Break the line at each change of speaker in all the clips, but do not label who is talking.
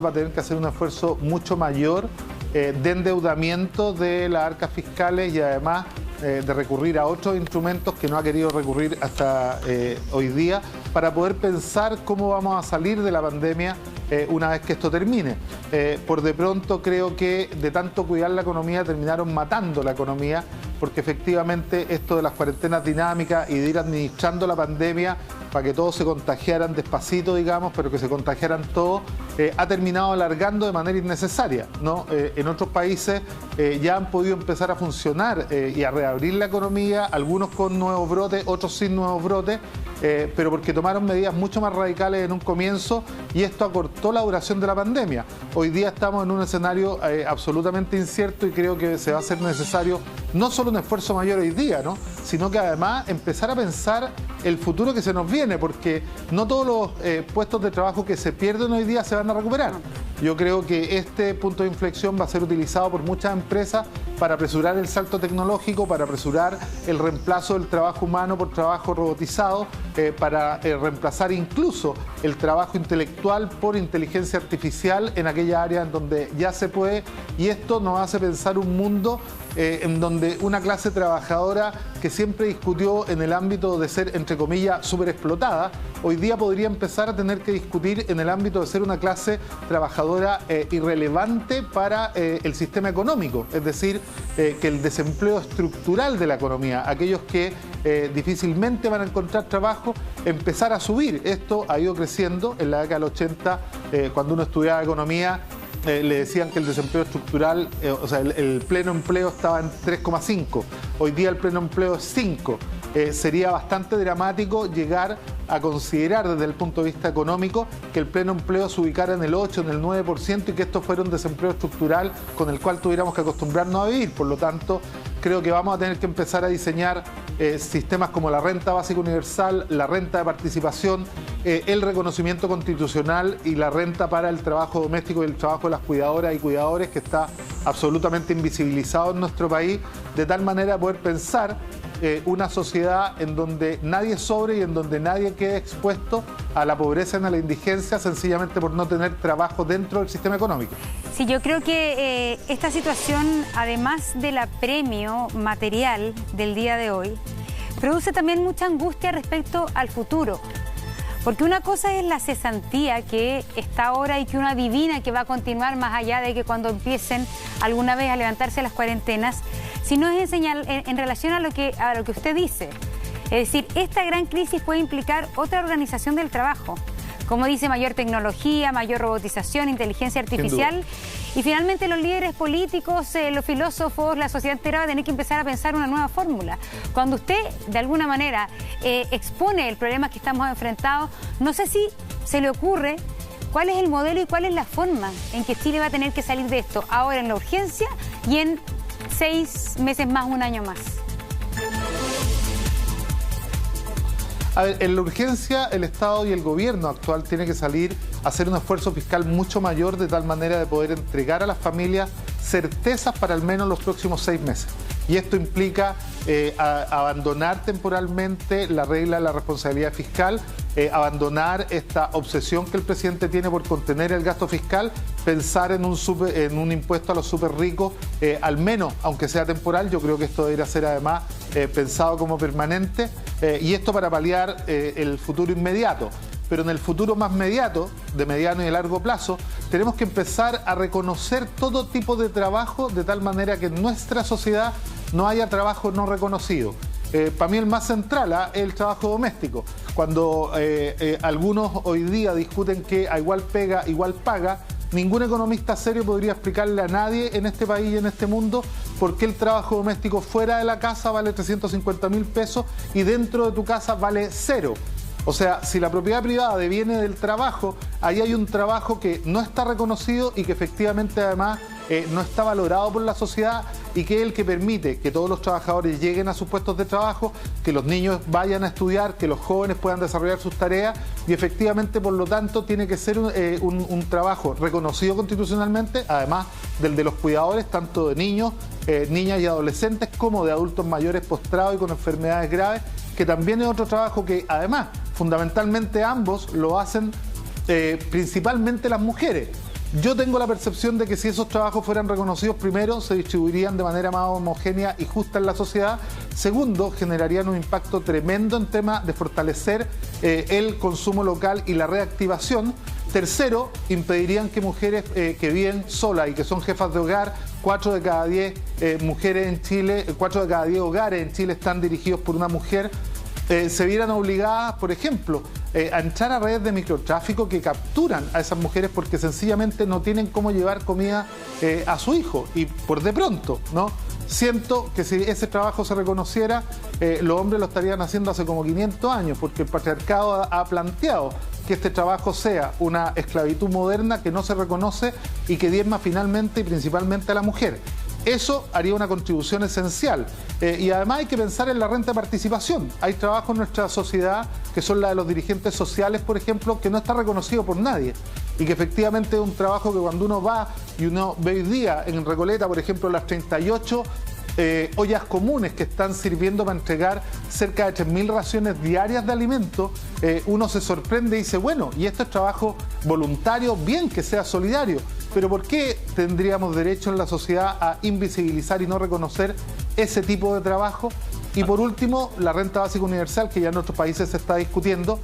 va a tener que hacer un esfuerzo mucho mayor de endeudamiento de las arcas fiscales y además de recurrir a otros instrumentos que no ha querido recurrir hasta hoy día para poder pensar cómo vamos a salir de la pandemia una vez que esto termine. Por de pronto creo que de tanto cuidar la economía terminaron matando la economía, porque efectivamente esto de las cuarentenas dinámicas y de ir administrando la pandemia para que todos se contagiaran despacito, digamos, pero que se contagiaran todos, ha terminado alargando de manera innecesaria, ¿no? En otros países ya han podido empezar a funcionar y a reabrir la economía, algunos con nuevos brotes, otros sin nuevos brotes, pero porque tomaron medidas mucho más radicales en un comienzo y esto acortó la duración de la pandemia. Hoy día estamos en un escenario absolutamente incierto y creo que se va a hacer necesario no solo un esfuerzo mayor hoy día, ¿no?, sino que además empezar a pensar el futuro que se nos viene, porque no todos los puestos de trabajo que se pierden hoy día se van a recuperar. Yo creo que este punto de inflexión va a ser utilizado por muchas empresas para apresurar el salto tecnológico, para apresurar el reemplazo del trabajo humano por trabajo robotizado, para reemplazar incluso el trabajo intelectual por inteligencia artificial en aquella área en donde ya se puede, y esto nos hace pensar un mundo en donde una clase trabajadora que siempre discutió en el ámbito de ser, entre comillas, súper explotada, hoy día podría empezar a tener que discutir en el ámbito de ser una clase trabajadora irrelevante para el sistema económico, es decir, que el desempleo estructural de la economía, aquellos que difícilmente van a encontrar trabajo, empezar a subir. Esto ha ido creciendo en la década del 80, cuando uno estudiaba economía, le decían que el desempleo estructural, o sea, el pleno empleo estaba en 3,5. Hoy día el pleno empleo es 5. Sería bastante dramático llegar a considerar desde el punto de vista económico que el pleno empleo se ubicara en el 8, en el 9% y que esto fuera un desempleo estructural con el cual tuviéramos que acostumbrarnos a vivir. Por lo tanto, creo que vamos a tener que empezar a diseñar sistemas como la renta básica universal, la renta de participación, el reconocimiento constitucional y la renta para el trabajo doméstico y el trabajo de las cuidadoras y cuidadores, que está absolutamente invisibilizado en nuestro país, de tal manera poder pensar una sociedad en donde nadie sobre y en donde nadie quede expuesto a la pobreza y a la indigencia sencillamente por no tener trabajo dentro del sistema económico.
Sí, yo creo que esta situación, además del apremio material del día de hoy, produce también mucha angustia respecto al futuro. Porque una cosa es la cesantía que está ahora y que uno adivina que va a continuar más allá de que cuando empiecen alguna vez a levantarse las cuarentenas, sino es en relación a lo que usted dice. Es decir, esta gran crisis puede implicar otra organización del trabajo. Como dice, mayor tecnología, mayor robotización, inteligencia artificial. Y finalmente los líderes políticos, los filósofos, la sociedad entera va a tener que empezar a pensar una nueva fórmula. Cuando usted, de alguna manera, expone el problema que estamos enfrentados, no sé si se le ocurre cuál es el modelo y cuál es la forma en que Chile va a tener que salir de esto, ahora en la urgencia y en 6 meses más, un año más.
A ver, en la urgencia el Estado y el gobierno actual tienen que salir a hacer un esfuerzo fiscal mucho mayor, de tal manera de poder entregar a las familias certezas para al menos los próximos 6 meses. Y esto implica abandonar temporalmente la regla de la responsabilidad fiscal, abandonar esta obsesión que el presidente tiene por contener el gasto fiscal, pensar en un impuesto a los súper ricos, al menos, aunque sea temporal. Yo creo que esto debería ser además pensado como permanente, y esto para paliar el futuro inmediato. Pero en el futuro más inmediato, de mediano y de largo plazo, tenemos que empezar a reconocer todo tipo de trabajo de tal manera que en nuestra sociedad no haya trabajo no reconocido. Para mí el más central es el trabajo doméstico. Cuando algunos hoy día discuten que a igual pega, igual paga, ningún economista serio podría explicarle a nadie en este país y en este mundo por qué el trabajo doméstico fuera de la casa vale 350.000 pesos y dentro de tu casa vale 0. O sea, si la propiedad privada deviene del trabajo, ahí hay un trabajo que no está reconocido y que efectivamente además no está valorado por la sociedad, y que es el que permite que todos los trabajadores lleguen a sus puestos de trabajo, que los niños vayan a estudiar, que los jóvenes puedan desarrollar sus tareas, y efectivamente, por lo tanto, tiene que ser un trabajo reconocido constitucionalmente, además del de los cuidadores, tanto de niños, niñas y adolescentes, como de adultos mayores postrados y con enfermedades graves, que también es otro trabajo que además, fundamentalmente ambos lo hacen principalmente las mujeres. Yo tengo la percepción de que si esos trabajos fueran reconocidos, primero, se distribuirían de manera más homogénea y justa en la sociedad. Segundo, generarían un impacto tremendo en tema de fortalecer el consumo local y la reactivación. Tercero, impedirían que mujeres que viven solas y que son jefas de hogar, 4 de cada 10 mujeres en Chile, 4 de cada 10 hogares en Chile están dirigidos por una mujer, se vieran obligadas, por ejemplo, a entrar a redes de microtráfico que capturan a esas mujeres porque sencillamente no tienen cómo llevar comida a su hijo. Y por de pronto, ¿no? Siento que si ese trabajo se reconociera, los hombres lo estarían haciendo hace como 500 años, porque el patriarcado ha planteado que este trabajo sea una esclavitud moderna que no se reconoce y que diezma finalmente y principalmente a la mujer. Eso haría una contribución esencial. Y además hay que pensar en la renta de participación. Hay trabajo en nuestra sociedad que son la de los dirigentes sociales, por ejemplo, que no está reconocido por nadie. Y que efectivamente es un trabajo que cuando uno va y uno ve hoy día en Recoleta, por ejemplo, las 38 ollas comunes que están sirviendo para entregar cerca de 3.000 raciones diarias de alimentos, uno se sorprende y dice, bueno, y esto es trabajo voluntario, bien que sea solidario, pero ¿por qué tendríamos derecho en la sociedad a invisibilizar y no reconocer ese tipo de trabajo? Y por último, la renta básica universal, que ya en otros países se está discutiendo,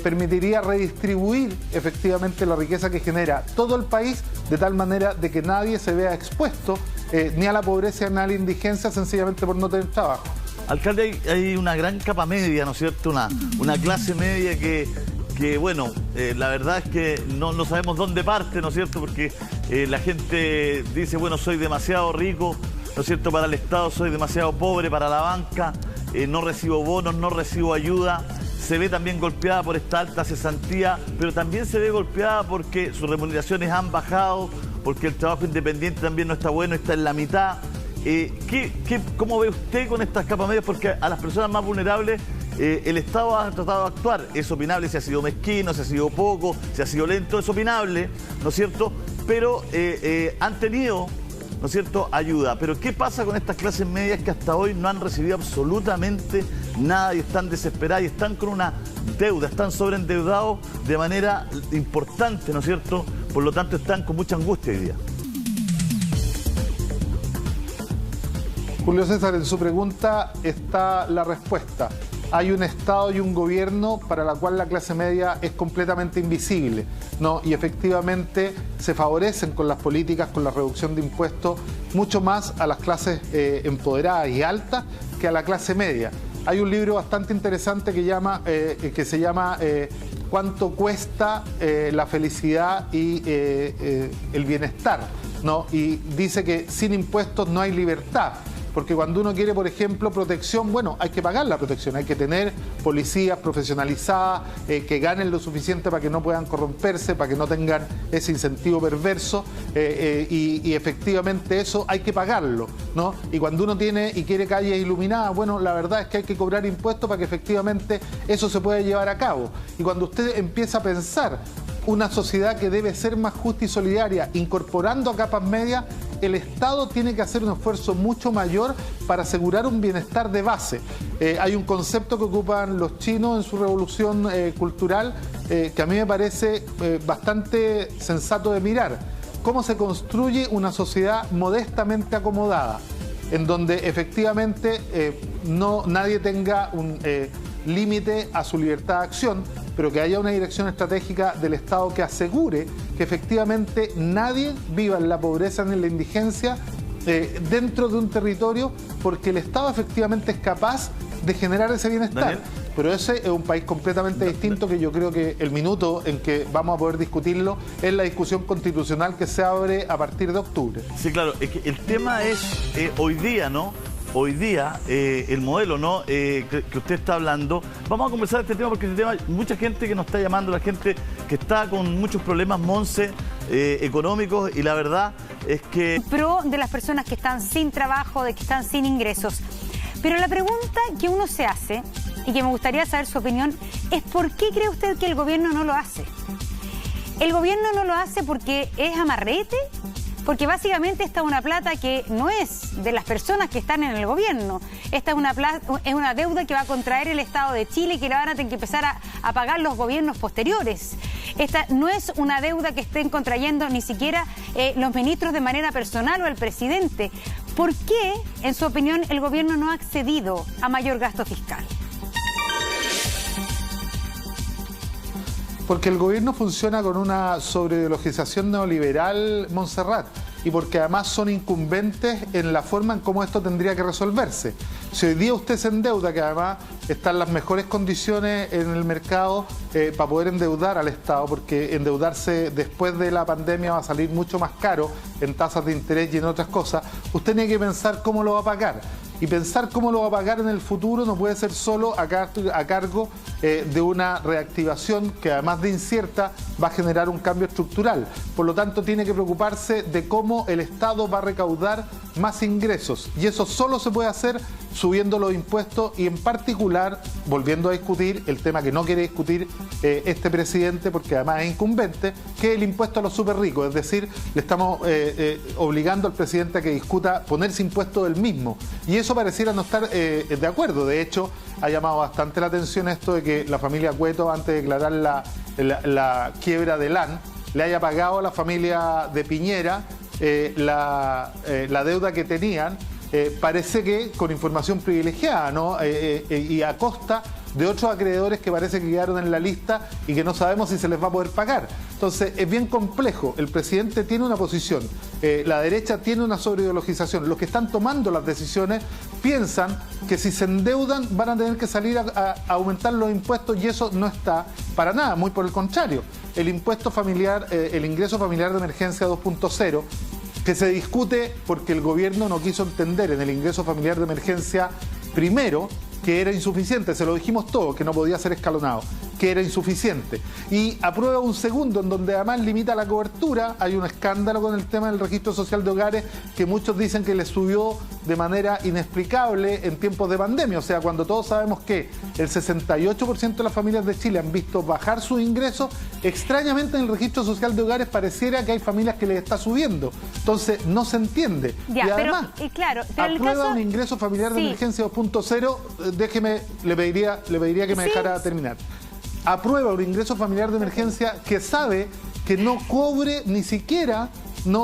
permitiría redistribuir efectivamente la riqueza que genera todo el país, de tal manera de que nadie se vea expuesto ni a la pobreza ni a la indigencia sencillamente por no tener trabajo.
Alcalde, hay una gran capa media, ¿no es cierto? Una clase media que bueno, la verdad es que no sabemos dónde parte, ¿no es cierto? Porque la gente dice, bueno, soy demasiado rico, ¿no es cierto?, para el Estado, soy demasiado pobre para la banca, no recibo bonos, no recibo ayuda. Se ve también golpeada por esta alta cesantía, pero también se ve golpeada porque sus remuneraciones han bajado, porque el trabajo independiente también no está bueno, está en la mitad. ¿Cómo ve usted con estas capas medias? Porque a las personas más vulnerables el Estado ha tratado de actuar. Es opinable si ha sido mezquino, si ha sido poco, si ha sido lento, es opinable, ¿no es cierto? Pero han tenido, ¿no es cierto?, ayuda. Pero ¿qué pasa con estas clases medias que hasta hoy no han recibido absolutamente nada y están desesperadas y están con una deuda, están sobreendeudados de manera importante, ¿no es cierto? Por lo tanto, están con mucha angustia hoy día.
Julio César, en su pregunta está la respuesta. Hay un Estado y un gobierno para la cual la clase media es completamente invisible, ¿no? Y efectivamente se favorecen con las políticas, con la reducción de impuestos, mucho más a las clases empoderadas y altas que a la clase media. Hay un libro bastante interesante que se llama ¿Cuánto cuesta la felicidad y el bienestar?, ¿no? Y dice que sin impuestos no hay libertad. Porque cuando uno quiere, por ejemplo, protección, bueno, hay que pagar la protección, hay que tener policías profesionalizadas que ganen lo suficiente para que no puedan corromperse, para que no tengan ese incentivo perverso y efectivamente eso hay que pagarlo, ¿no? Y cuando uno tiene y quiere calles iluminadas, bueno, la verdad es que hay que cobrar impuestos para que efectivamente eso se pueda llevar a cabo. Y cuando usted empieza a pensar una sociedad que debe ser más justa y solidaria, incorporando a capas medias, el Estado tiene que hacer un esfuerzo mucho mayor para asegurar un bienestar de base. Hay un concepto que ocupan los chinos en su revolución cultural que a mí me parece bastante sensato de mirar. ¿Cómo se construye una sociedad modestamente acomodada? En donde efectivamente nadie tenga un límite a su libertad de acción, pero que haya una dirección estratégica del Estado que asegure que efectivamente nadie viva en la pobreza ni en la indigencia dentro de un territorio, porque el Estado efectivamente es capaz de generar ese bienestar. Daniel. Pero ese es un país completamente distinto, que yo creo que el minuto en que vamos a poder discutirlo es la discusión constitucional que se abre a partir de octubre.
Sí, claro, es que el tema es hoy día, ¿no? Hoy día, el modelo, ¿no?, que usted está hablando. Vamos a conversar de este tema porque este tema hay mucha gente que nos está llamando, la gente que está con muchos problemas, Monse, económicos, y la verdad es que...
Pro de las personas que están sin trabajo, de que están sin ingresos. Pero la pregunta que uno se hace, y que me gustaría saber su opinión, es ¿por qué cree usted que el gobierno no lo hace? ¿El gobierno no lo hace porque es amarrete? Porque básicamente esta es una plata que no es de las personas que están en el gobierno. Esta es una deuda que va a contraer el Estado de Chile y que la van a tener que empezar a pagar los gobiernos posteriores. Esta no es una deuda que estén contrayendo ni siquiera los ministros de manera personal o el presidente. ¿Por qué, en su opinión, el gobierno no ha accedido a mayor gasto fiscal?
Porque el gobierno funciona con una sobreideologización neoliberal, Montserrat, y porque además son incumbentes en la forma en cómo esto tendría que resolverse. Si hoy día usted se endeuda, que además están las mejores condiciones en el mercado para poder endeudar al Estado, porque endeudarse después de la pandemia va a salir mucho más caro en tasas de interés y en otras cosas, usted tiene que pensar cómo lo va a pagar. Y pensar cómo lo va a pagar en el futuro no puede ser solo a cargo de una reactivación que además de incierta va a generar un cambio estructural. Por lo tanto, tiene que preocuparse de cómo el Estado va a recaudar más ingresos. Y eso solo se puede hacer subiendo los impuestos y en particular volviendo a discutir el tema que no quiere discutir este presidente porque además es incumbente, que es el impuesto a los súper ricos. Es decir, le estamos obligando al presidente a que discuta ponerse impuesto del mismo. Y eso pareciera no estar de acuerdo. De hecho, ha llamado bastante la atención esto de que la familia Cueto, antes de declarar la quiebra de LAN, le haya pagado a la familia de Piñera la deuda que tenían, parece que con información privilegiada, ¿no? Y a costa de otros acreedores que parece que quedaron en la lista y que no sabemos si se les va a poder pagar. Entonces es bien complejo. El presidente tiene una posición, la derecha tiene una sobreideologización. Los que están tomando las decisiones piensan que si se endeudan van a tener que salir a aumentar los impuestos y eso no está para nada, muy por el contrario. El impuesto familiar, el ingreso familiar de emergencia 2.0, que se discute porque el gobierno no quiso entender en el ingreso familiar de emergencia primero que era insuficiente, se lo dijimos todos, que no podía ser escalonado, que era insuficiente. Y aprueba un segundo en donde además limita la cobertura. Hay un escándalo con el tema del registro social de hogares que muchos dicen que le subió de manera inexplicable en tiempos de pandemia. O sea, cuando todos sabemos que el 68% de las familias de Chile han visto bajar sus ingresos, extrañamente en el registro social de hogares pareciera que hay familias que les está subiendo. Entonces, no se entiende.
Ya,
y además,
pero, claro, pero
aprueba
el caso...
un ingreso familiar de
sí.
emergencia 2.0, déjeme, le pediría que me dejara terminar. Aprueba un ingreso familiar de emergencia que sabe que no cobre ni siquiera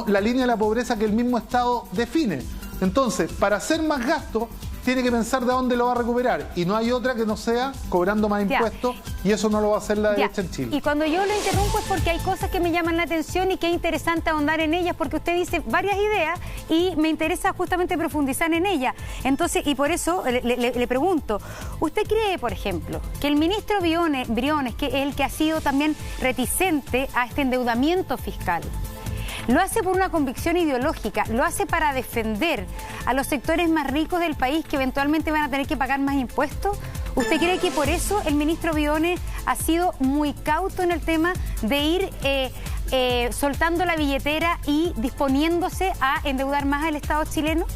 la línea de la pobreza que el mismo Estado define. Entonces, para hacer más gasto, tiene que pensar de dónde lo va a recuperar. Y no hay otra que no sea cobrando más impuestos, y eso no lo va a hacer la derecha en Chile.
Y cuando yo lo interrumpo es porque hay cosas que me llaman la atención y que es interesante ahondar en ellas, porque usted dice varias ideas y me interesa justamente profundizar en ellas. Entonces, y por eso le pregunto, ¿usted cree, por ejemplo, que el ministro Briones, que es el que ha sido también reticente a este endeudamiento fiscal, lo hace por una convicción ideológica, lo hace para defender a los sectores más ricos del país que eventualmente van a tener que pagar más impuestos? ¿Usted cree que por eso el ministro Briones ha sido muy cauto en el tema de ir soltando la billetera y disponiéndose a endeudar más al Estado chileno?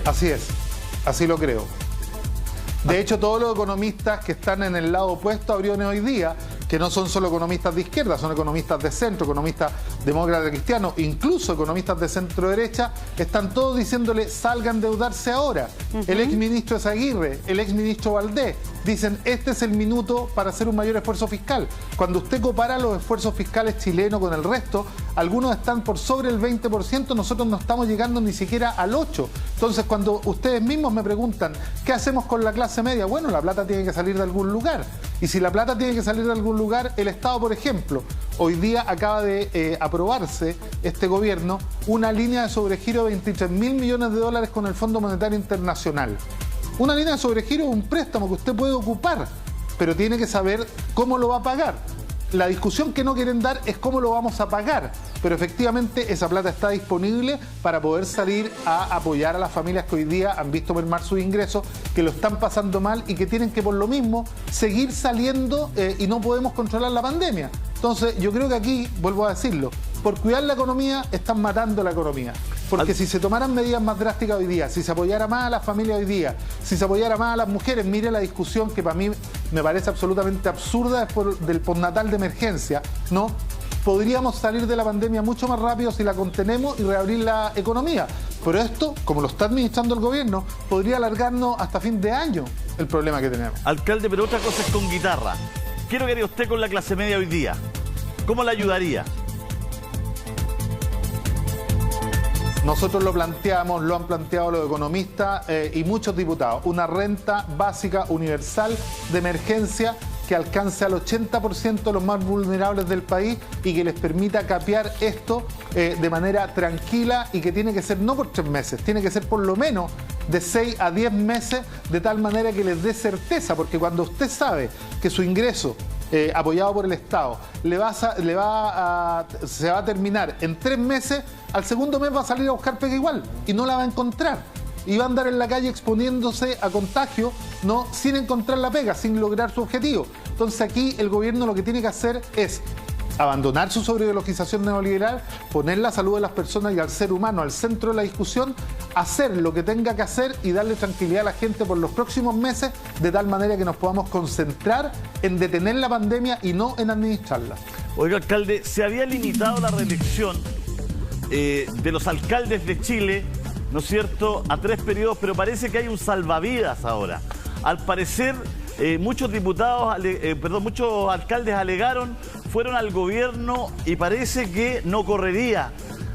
Así es, así lo creo. De hecho, todos los economistas que están en el lado opuesto a Briones hoy día, que no son solo economistas de izquierda, son economistas de centro, economistas demócratas cristianos, incluso economistas de centro-derecha, están todos diciéndole salgan a endeudarse ahora. El exministro Ezaguirre, el exministro Valdés, dicen este es el minuto para hacer un mayor esfuerzo fiscal. Cuando usted compara los esfuerzos fiscales chilenos con el resto, algunos están por sobre el 20%, nosotros no estamos llegando ni siquiera al 8%. Entonces, cuando ustedes mismos me preguntan, ¿qué hacemos con la clase media? Bueno, la plata tiene que salir de algún lugar. Y si la plata tiene que salir de algún lugar, el Estado, por ejemplo, hoy día acaba de aprobarse este gobierno una línea de sobregiro de 23.000 millones de dólares con el Fondo Monetario Internacional. Una línea de sobregiro es un préstamo que usted puede ocupar, pero tiene que saber cómo lo va a pagar. La discusión que no quieren dar es cómo lo vamos a pagar, pero efectivamente esa plata está disponible para poder salir a apoyar a las familias que hoy día han visto mermar sus ingresos, que lo están pasando mal y que tienen que por lo mismo seguir saliendo y no podemos controlar la pandemia. Entonces yo creo que aquí, vuelvo a decirlo, por cuidar la economía están matando la economía. Porque si se tomaran medidas más drásticas hoy día, si se apoyara más a las familias hoy día, si se apoyara más a las mujeres, mire la discusión que para mí me parece absolutamente absurda después del postnatal de emergencia, ¿no? Podríamos salir de la pandemia mucho más rápido si la contenemos y reabrir la economía. Pero esto, como lo está administrando el gobierno, podría alargarnos hasta fin de año. el problema que tenemos.
Alcalde, pero otra cosa es con guitarra. ¿Qué lo que haría usted con la clase media hoy día? ¿Cómo la ayudaría?
Nosotros lo planteamos, lo han planteado los economistas y muchos diputados. Una renta básica universal de emergencia que alcance al 80% de los más vulnerables del país y que les permita capear esto de manera tranquila y que tiene que ser no por 3 meses, tiene que ser por lo menos de 6 a 10 meses, de tal manera que les dé certeza, porque cuando usted sabe que su ingreso apoyado por el Estado se va a terminar en 3 meses, al segundo mes va a salir a buscar pega igual y no la va a encontrar. Y va a andar en la calle exponiéndose a contagio, no, sin encontrar la pega, sin lograr su objetivo. Entonces aquí el gobierno lo que tiene que hacer es abandonar su sobreideologización neoliberal, poner la salud de las personas y al ser humano al centro de la discusión, hacer lo que tenga que hacer y darle tranquilidad a la gente por los próximos meses, de tal manera que nos podamos concentrar en detener la pandemia y no en administrarla.
Oiga, alcalde, se había limitado la reelección de los alcaldes de Chile, ¿no es cierto?, a 3 periodos, pero parece que hay un salvavidas ahora. Al parecer, muchos alcaldes alegaron, fueron al gobierno y parece que no correría.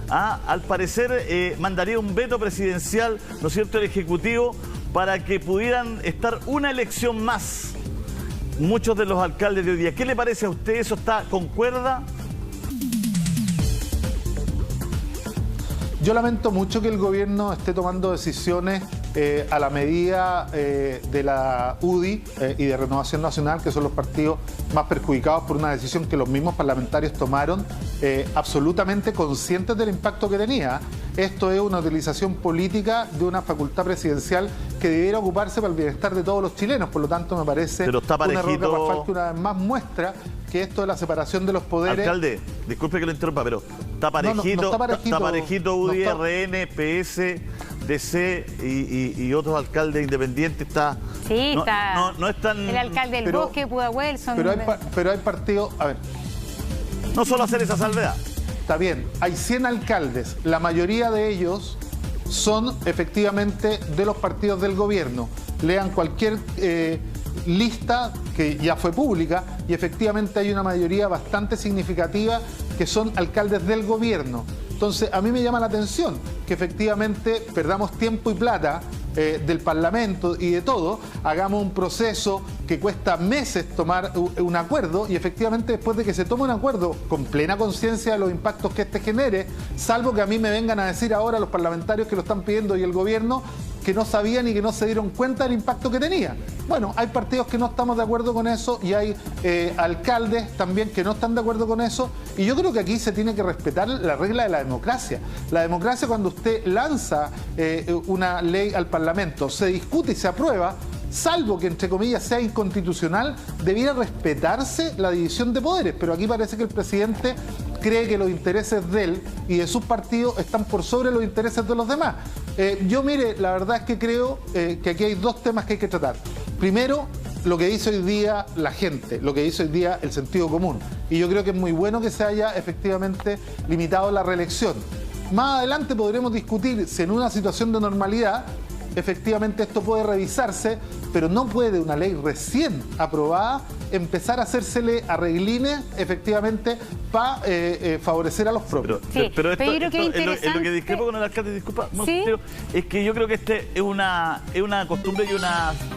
Al parecer, mandaría un veto presidencial, ¿no es cierto?, el Ejecutivo, para que pudieran estar una elección más muchos de los alcaldes de hoy día. ¿Qué le parece a usted? ¿Eso concuerda?
Yo lamento mucho que el gobierno esté tomando decisiones a la medida de la UDI y de Renovación Nacional, que son los partidos más perjudicados por una decisión que los mismos parlamentarios tomaron, absolutamente conscientes del impacto que tenía. Esto es una utilización política de una facultad presidencial que debiera ocuparse para el bienestar de todos los chilenos. Por lo tanto, me parece un error garrafal que una vez más muestra que esto de la separación de los poderes...
Alcalde, disculpe que lo interrumpa, pero está parejito, está parejito UDI, RN, PS, DC y otros alcaldes independientes.
Sí, está.
No es tan...
El alcalde del Bosque, Pudahuel, son...
Pero hay partidos... A ver.
No solo hacer esa salvedad.
Está bien, hay 100 alcaldes, la mayoría de ellos son efectivamente de los partidos del gobierno. Lean cualquier lista que ya fue pública y efectivamente hay una mayoría bastante significativa que son alcaldes del gobierno. Entonces, a mí me llama la atención que efectivamente perdamos tiempo y plata del Parlamento y de todo, hagamos un proceso que cuesta meses tomar un acuerdo y efectivamente después de que se tome un acuerdo con plena conciencia de los impactos que este genere, salvo que a mí me vengan a decir ahora los parlamentarios que lo están pidiendo y el gobierno que no sabían y que no se dieron cuenta del impacto que tenía. Bueno, hay partidos que no estamos de acuerdo con eso y hay alcaldes también que no están de acuerdo con eso y yo creo que aquí se tiene que respetar la regla de la democracia. La democracia, cuando usted lanza una ley al Parlamento, se discute y se aprueba, salvo que entre comillas sea inconstitucional, debiera respetarse la división de poderes, pero aquí parece que el presidente cree que los intereses de él y de sus partidos están por sobre los intereses de los demás. Yo, mire, la verdad es que creo que aquí hay 2 temas que hay que tratar. Primero, lo que dice hoy día la gente, lo que dice hoy día el sentido común. Y yo creo que es muy bueno que se haya efectivamente limitado la reelección. Más adelante podremos discutir si en una situación de normalidad efectivamente esto puede revisarse, pero no puede una ley recién aprobada empezar a hacérsele arreglines efectivamente para favorecer a los propios.
Pero esto es lo que discrepo con el alcalde, disculpa, ¿sí? Es que yo creo que es una costumbre y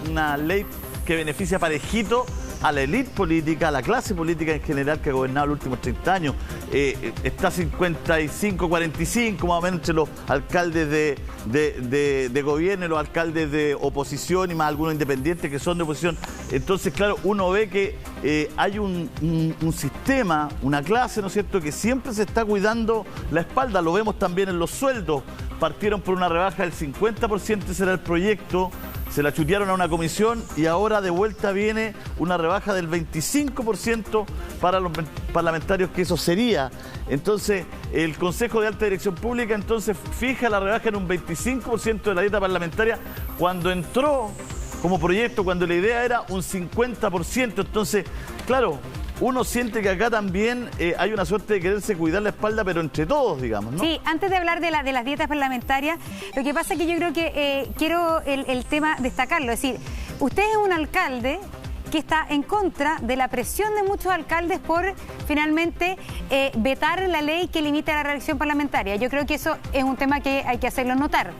una ley que beneficia parejito a la élite política, a la clase política en general que ha gobernado los últimos 30 años. Está 55-45 más o menos entre los alcaldes de gobierno y los alcaldes de oposición y más algunos independientes que son de oposición. Entonces, claro, uno ve que hay un sistema, una clase, ¿no es cierto?, que siempre se está cuidando la espalda. Lo vemos también en los sueldos. Partieron por una rebaja del 50%, ese era el proyecto. Se la chutearon a una comisión y ahora de vuelta viene una rebaja del 25% para los parlamentarios, que eso sería. Entonces, el Consejo de Alta Dirección Pública entonces fija la rebaja en un 25% de la dieta parlamentaria cuando entró como proyecto, cuando la idea era un 50%. Entonces, claro, uno siente que acá también hay una suerte de quererse cuidar la espalda, pero entre todos, digamos, ¿no?
Sí, antes de hablar de las dietas parlamentarias, lo que pasa es que yo creo que quiero el tema destacarlo, es decir, Usted es un alcalde que está en contra de la presión de muchos alcaldes por finalmente vetar la ley que limita la reelección parlamentaria. Yo creo que eso es un tema que hay que hacerlo notar.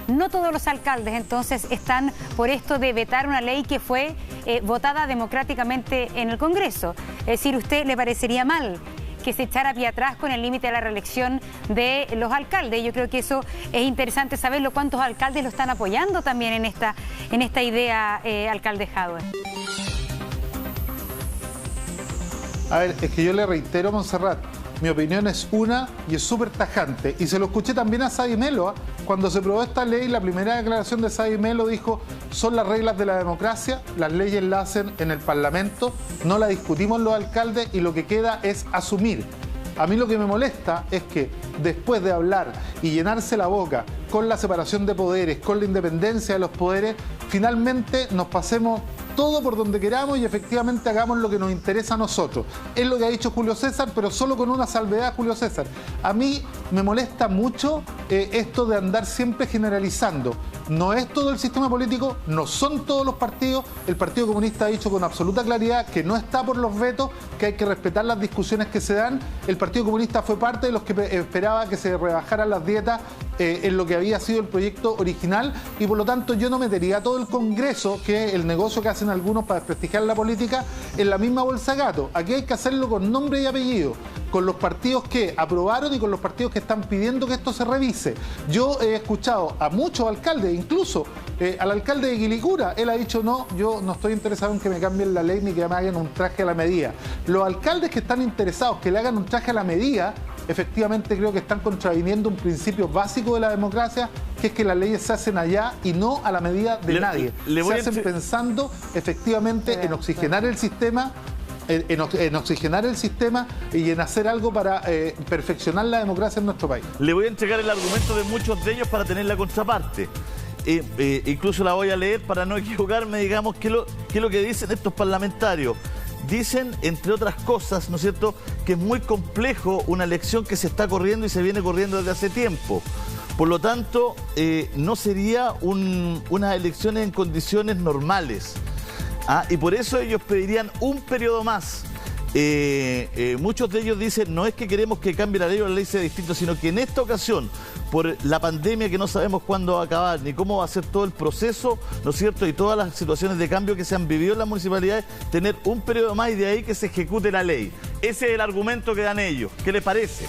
No todos los alcaldes entonces están por esto de vetar una ley que fue votada democráticamente en el Congreso. Es decir, ¿usted le parecería mal que se echara pie atrás con el límite de la reelección de los alcaldes? Yo creo que eso es interesante saberlo, cuántos alcaldes lo están apoyando también en esta idea, alcalde Jadwe.
A ver, es que yo le reitero, Montserrat, mi opinión es una y es súper tajante. Y se lo escuché también a Sadi Melo. Cuando se aprobó esta ley, la primera declaración de Sadi Melo dijo: son las reglas de la democracia, las leyes las hacen en el Parlamento, no las discutimos los alcaldes y lo que queda es asumir. A mí lo que me molesta es que después de hablar y llenarse la boca con la separación de poderes, con la independencia de los poderes, finalmente nos pasemos todo por donde queramos y efectivamente hagamos lo que nos interesa a nosotros. Es lo que ha dicho Julio César, pero solo con una salvedad, Julio César. A mí me molesta mucho esto de andar siempre generalizando. No es todo el sistema político, no son todos los partidos. El Partido Comunista ha dicho con absoluta claridad que no está por los vetos, que hay que respetar las discusiones que se dan. El Partido Comunista fue parte de los que esperaba que se rebajaran las dietas en lo que había sido el proyecto original, y por lo tanto yo no metería a todo el Congreso, que es el negocio que hacen algunos para desprestigiar la política, en la misma bolsa de gato. Aquí hay que hacerlo con nombre y apellido, con los partidos que aprobaron y con los partidos que están pidiendo que esto se revise. Yo he escuchado a muchos alcaldes, incluso al alcalde de Quilicura, él ha dicho: no, yo no estoy interesado en que me cambien la ley ni que me hagan un traje a la medida. Los alcaldes que están interesados que le hagan un traje a la medida, efectivamente creo que están contraviniendo un principio básico de la democracia, que es que las leyes se hacen allá y no a la medida de nadie. Se hacen pensando efectivamente en oxigenar el sistema, en oxigenar el sistema y en hacer algo para perfeccionar la democracia en nuestro país.
Le voy a entregar el argumento de muchos de ellos para tener la contraparte. Incluso la voy a leer para no equivocarme, digamos, qué es lo que dicen estos parlamentarios. Dicen, entre otras cosas, ¿no es cierto?, que es muy complejo una elección que se está corriendo y se viene corriendo desde hace tiempo. Por lo tanto, no sería unas elecciones en condiciones normales. Y por eso ellos pedirían un periodo más. Muchos de ellos dicen: no es que queremos que cambie la ley o la ley sea distinta, sino que en esta ocasión, por la pandemia que no sabemos cuándo va a acabar ni cómo va a ser todo el proceso, ¿no es cierto?, y todas las situaciones de cambio que se han vivido en las municipalidades, tener un periodo más y de ahí que se ejecute la ley. Ese es el argumento que dan ellos. ¿Qué les parece?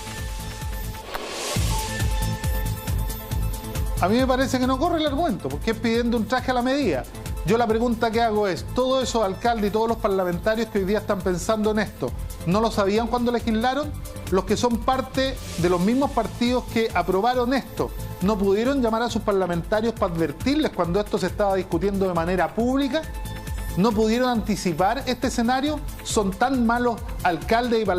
A mí me parece que no corre el argumento, porque es pidiendo un traje a la medida. Yo la pregunta que hago es: todos esos alcaldes y todos los parlamentarios que hoy día están pensando en esto, ¿no lo sabían cuando legislaron? Los que son parte de los mismos partidos que aprobaron esto, ¿no pudieron llamar a sus parlamentarios para advertirles cuando esto se estaba discutiendo de manera pública? ¿No pudieron anticipar este escenario? ¿Son tan malos alcaldes y parlamentarios